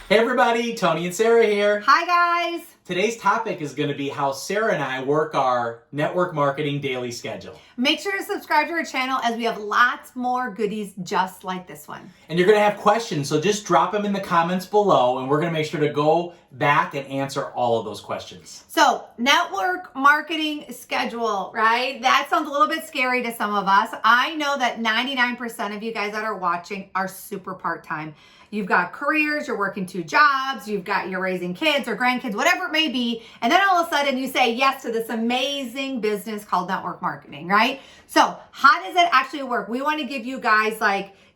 Hey everybody, Tony and Sarah here. Hi guys. Today's topic is going to be how Sarah and I work our network marketing daily schedule. Make sure to subscribe to our channel as we have lots more goodies just like this one. And you're going to have questions, so just drop them in the comments below and we're going to make sure to go back and answer all of those questions. So, network marketing schedule, right? That sounds a little bit scary to some of us. I know that 99% of you guys that are watching are super part-time. You've got careers, you're working 2 jobs, you're raising kids or grandkids, whatever it may be. And then all of a sudden you say yes to this amazing business called network marketing, right? So how does it actually work? We want to give you guys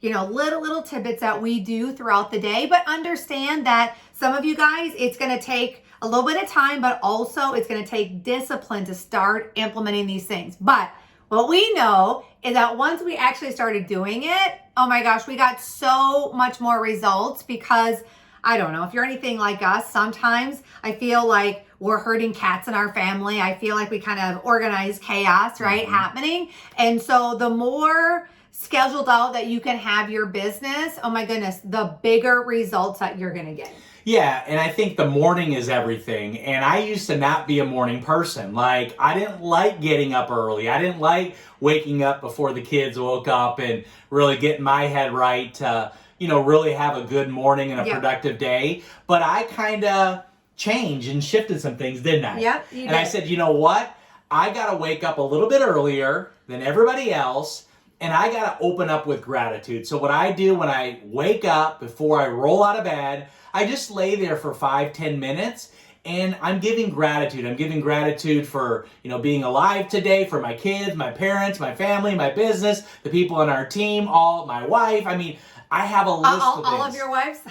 little tidbits that we do throughout the day, but understand that some of you guys, it's going to take a little bit of time, but also it's going to take discipline to start implementing these things. But what we know is that once we actually started doing it, oh my gosh, we got so much more results because, I don't know, if you're anything like us, sometimes I feel like we're herding cats in our family. I feel like we kind of organize chaos, right, happening. And so the more scheduled out that you can have your business, oh my goodness, the bigger results that you're going to get. Yeah, and I think the morning is everything. And I used to not be a morning person. Like, I didn't like getting up early. I didn't like waking up before the kids woke up and really getting my head right to, really have a good morning and a productive day. But I kind of changed and shifted some things, didn't I? Yep, you did. And I said, you know what? I got to wake up a little bit earlier than everybody else. And I got to open up with gratitude. So what I do when I wake up, before I roll out of bed, I just lay there for 5-10 minutes and I'm giving gratitude. I'm giving gratitude for, being alive today, for my kids, my parents, my family, my business, the people on our team, my wife. I mean, I have a list of things. All of your wives?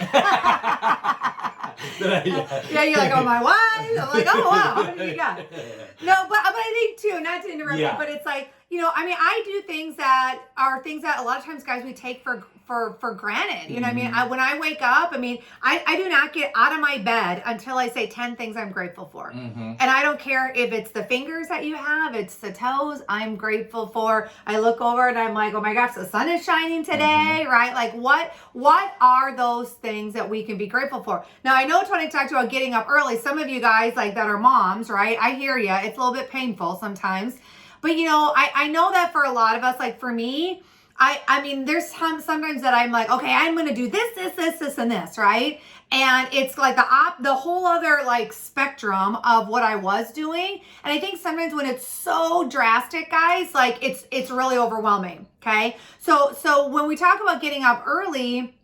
Yeah, you're like, oh, my wife. I'm like, oh, wow, how many you got? No, but I think too, not to interrupt you, but it's like, I do things that are things that a lot of times, guys, we take for granted. You know what I mean? When I wake up, I do not get out of my bed until I say 10 things I'm grateful for. And I don't care if it's the fingers that you have, it's the toes I'm grateful for. I look over and I'm like, oh my gosh, the sun is shining today, right? Like what are those things that we can be grateful for? Now, I know Tony talked about getting up early. Some of you guys that are moms, right? I hear you. It's a little bit painful sometimes. But I know that for a lot of us, like for me, there's sometimes that I'm like, okay, I'm going to do this, and this, right? And it's like the whole other spectrum of what I was doing. And I think sometimes when it's so drastic, guys, it's really overwhelming. Okay. So when we talk about getting up early,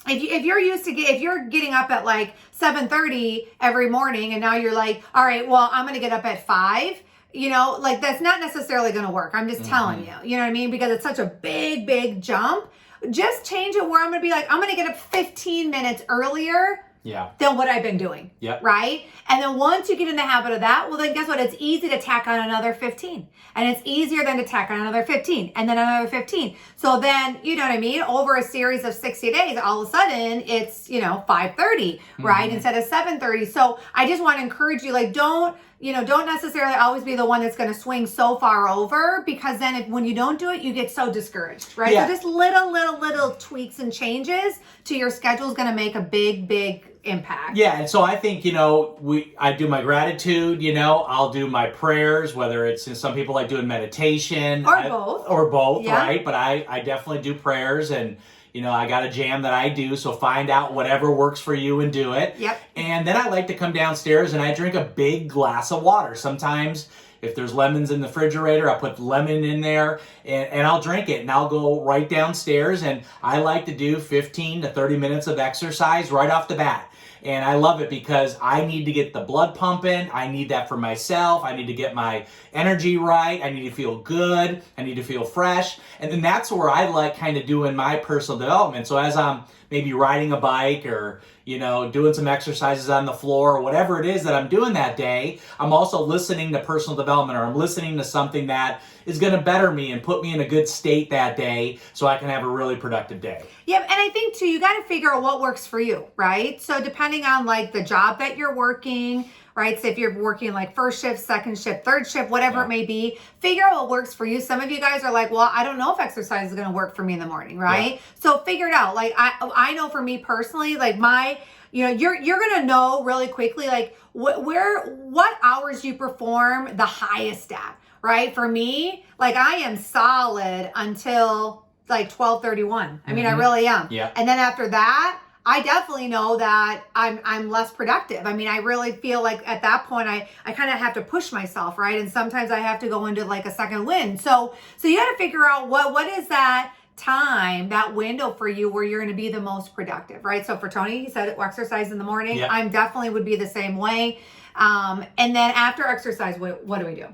if you're getting up at 7:30 every morning and now you're like, all right, well, I'm going to get up at 5. That's not necessarily going to work. I'm just telling you, you know what I mean? Because it's such a big jump. Just change it where I'm going to be like, I'm going to get up 15 minutes earlier than what I've been doing. Right? And then once you get in the habit of that, well, then guess what? It's easy to tack on another 15. And it's easier than to tack on another 15 and then another 15. So then, you know what I mean? Over a series of 60 days, all of a sudden it's, 5:30, right? Instead of 7:30. So I just want to encourage you, don't necessarily always be the one that's going to swing so far over, because then when you don't do it, you get so discouraged, right? So just little tweaks and changes to your schedule is going to make a big impact. Yeah, and so I think, I do my gratitude, I'll do my prayers, whether it's, some people like doing meditation. Or both, right? But I definitely do prayers, and I got a jam that I do, so find out whatever works for you and do it. And then I like to come downstairs and I drink a big glass of water. Sometimes if there's lemons in the refrigerator, I'll put lemon in there and I'll drink it, and I'll go right downstairs, and I like to do 15 to 30 minutes of exercise right off the bat. And I love it because I need to get the blood pumping. I need that for myself. I need to get my energy right. I need to feel good. I need to feel fresh. And then that's where I like kind of doing my personal development. So as I'm maybe riding a bike or, doing some exercises on the floor or whatever it is that I'm doing that day, I'm also listening to personal development, or I'm listening to something that is going to better me and put me in a good state that day so I can have a really productive day. Yep. And I think too, you got to figure out what works for you, right? So depending on the job that you're working, right? So if you're working first shift, second shift, third shift, whatever it may be, figure out what works for you. Some of you guys are like, well, I don't know if exercise is going to work for me in the morning, right? So figure it out. I know for me personally, my you're gonna know really quickly, like what hours you perform the highest at, right? For me, like I am solid until like 12:31. I mean, I really am. Yeah. And then after that, I definitely know that I'm less productive. I mean, I really feel like at that point I kind of have to push myself, right? And sometimes I have to go into like a second wind. So you got to figure out what is that time, that window for you where you're going to be the most productive, right? So for Tony, he said exercise in the morning. Yep. I'm definitely would be the same way. And then after exercise, what do we do?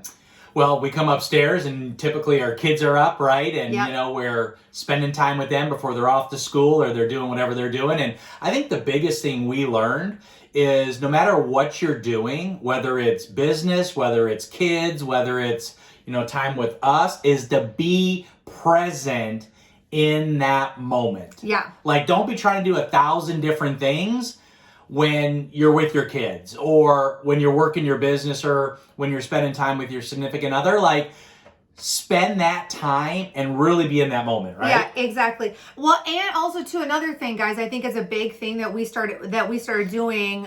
Well, we come upstairs and typically our kids are up, right? And, Yep. we're spending time with them before they're off to school or they're doing whatever they're doing. And I think the biggest thing we learned is no matter what you're doing, whether it's business, whether it's kids, whether it's, time with us, is to be present in that moment. Yeah. Like, don't be trying to do 1,000 different things when you're with your kids or when you're working your business or when you're spending time with your significant other. Like, spend that time and really be in that moment, right? Yeah, exactly. Well, and also too, another thing, guys, I think is a big thing that we started doing,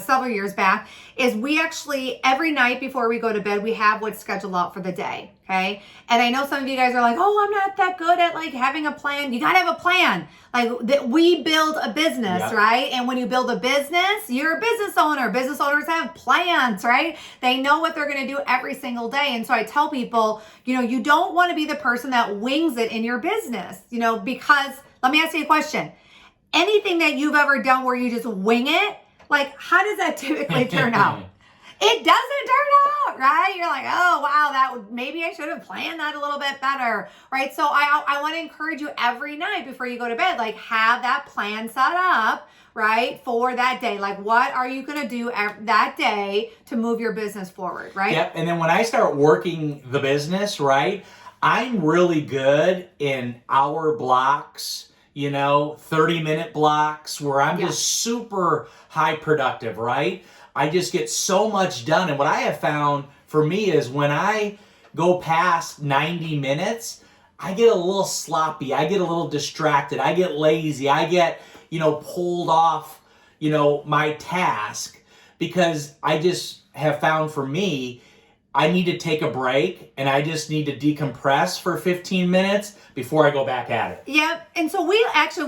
several years back, is we actually every night before we go to bed, we have what's scheduled out for the day. Okay. And I know some of you guys are like, oh, I'm not that good at like having a plan. You got to have a plan. Like that we build a business, Yep. right? And when you build a business, you're a business owner. Business owners have plans, right? They know what they're going to do every single day. And so I tell people, you don't want to be the person that wings it in your business, because let me ask you a question. Anything that you've ever done where you just wing it, like how does that typically turn out? It doesn't turn out, right? You're like, oh, wow, maybe I should have planned that a little bit better, right? So I want to encourage you every night before you go to bed, like have that plan set up, right, for that day. Like what are you going to do that day to move your business forward, right? Yep. And then when I start working the business, right, I'm really good in hour blocks, 30-minute blocks where I'm just super high productive, right? I just get so much done. And what I have found for me is when I go past 90 minutes, I get a little sloppy. I get a little distracted. I get lazy. I get, pulled off, my task because I just have found for me, I need to take a break and I just need to decompress for 15 minutes before I go back at it. Yeah. And so we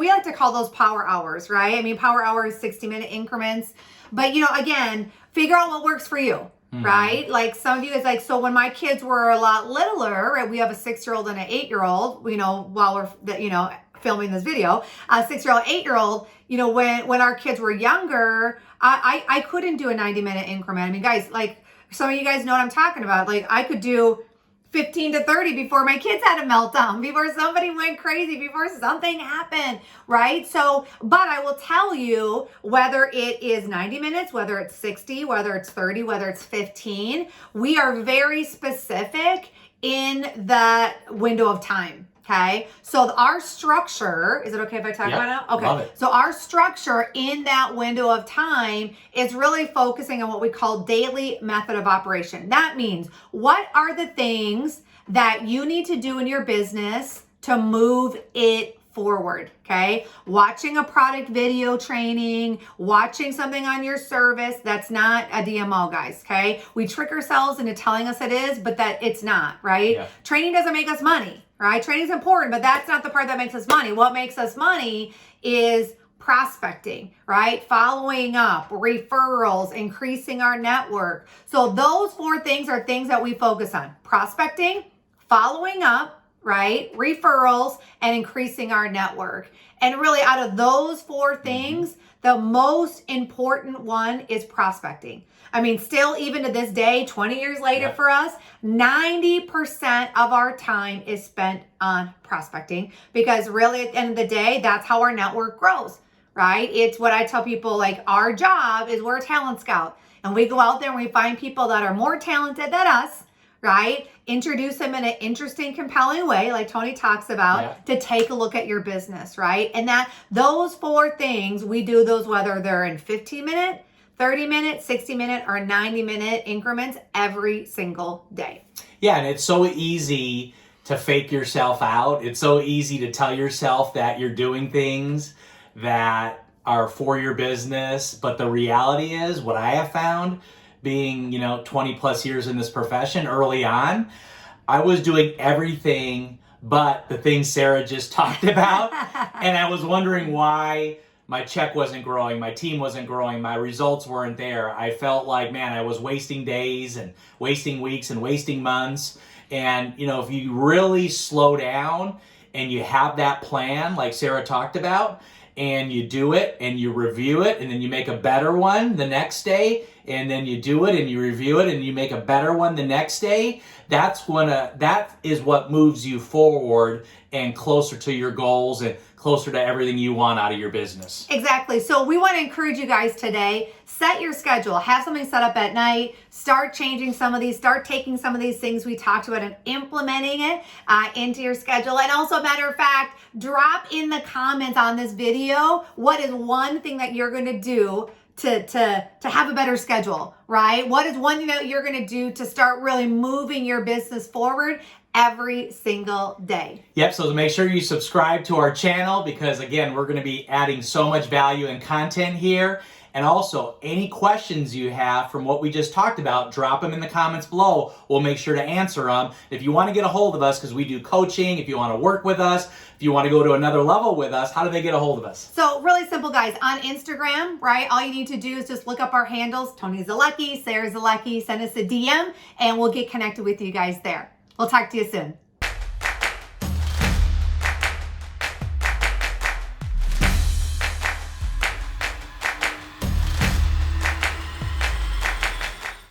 like to call those power hours, right? I mean, power hours, 60-minute increments. But, again, figure out what works for you, right? Like some of you guys, like, so when my kids were a lot littler, right? We have a 6-year-old and an 8-year-old, while we're, filming this video, a 6-year-old, 8-year-old, when our kids were younger, I couldn't do a 90-minute increment. I mean, guys, like some of you guys know what I'm talking about. Like I could do 15 to 30 before my kids had a meltdown, before somebody went crazy, before something happened, right? So, but I will tell you, whether it is 90 minutes, whether it's 60, whether it's 30, whether it's 15, we are very specific in that window of time. Okay. So our structure, is it okay if I talk about it now? Okay. Love it. So our structure in that window of time is really focusing on what we call daily method of operation. That means what are the things that you need to do in your business to move it forward, okay? Watching a product video training, watching something on your service, that's not a DMO, guys, okay? We trick ourselves into telling us it is, but that it's not, right? Yeah. Training doesn't make us money, right? Training is important, but that's not the part that makes us money. What makes us money is prospecting, right? Following up, referrals, increasing our network. So those 4 things are things that we focus on: prospecting, following up, right? Referrals, and increasing our network. And really, out of those 4 things, the most important one is prospecting. I mean, still, even to this day, 20 years later for us, 90% of our time is spent on prospecting, because really, at the end of the day, that's how our network grows, right? It's what I tell people, like, our job is we're a talent scout, and we go out there and we find people that are more talented than us, right? Introduce them in an interesting, compelling way, like Tony talks about, to take a look at your business, right? And that those 4 things, we do those whether they're in 15-minute, 30-minute, 60-minute, or 90-minute increments every single day. Yeah, and it's so easy to fake yourself out. It's so easy to tell yourself that you're doing things that our 4-year business. But the reality is, what I have found, being 20 plus years in this profession, early on, I was doing everything but the things Sarah just talked about. And I was wondering why my check wasn't growing, my team wasn't growing, my results weren't there. I felt like, man, I was wasting days and wasting weeks and wasting months. And, if you really slow down and you have that plan like Sarah talked about, and you do it and you review it, and then you make a better one the next day, and then you do it and you review it and you make a better one the next day, that is what moves you forward and closer to your goals and closer to everything you want out of your business. Exactly. So we want to encourage you guys today, set your schedule, have something set up at night, start changing some of these, start taking some of these things we talked about and implementing it into your schedule. And also, matter of fact, drop in the comments on this video, what is one thing that you're going to do to have a better schedule, right? What is one thing that you're going to do to start really moving your business forward every single day? Yep, so make sure you subscribe to our channel, because again, we're going to be adding so much value and content here. And also, any questions you have from what we just talked about, drop them in the comments below. We'll make sure to answer them. If you want to get a hold of us, because we do coaching, if you want to work with us, if you want to go to another level with us, how do they get a hold of us? So really simple, guys. On Instagram, right, all you need to do is just look up our handles, Tony Zolecki, Sarah Zolecki, send us a DM, and we'll get connected with you guys there. We'll talk to you soon.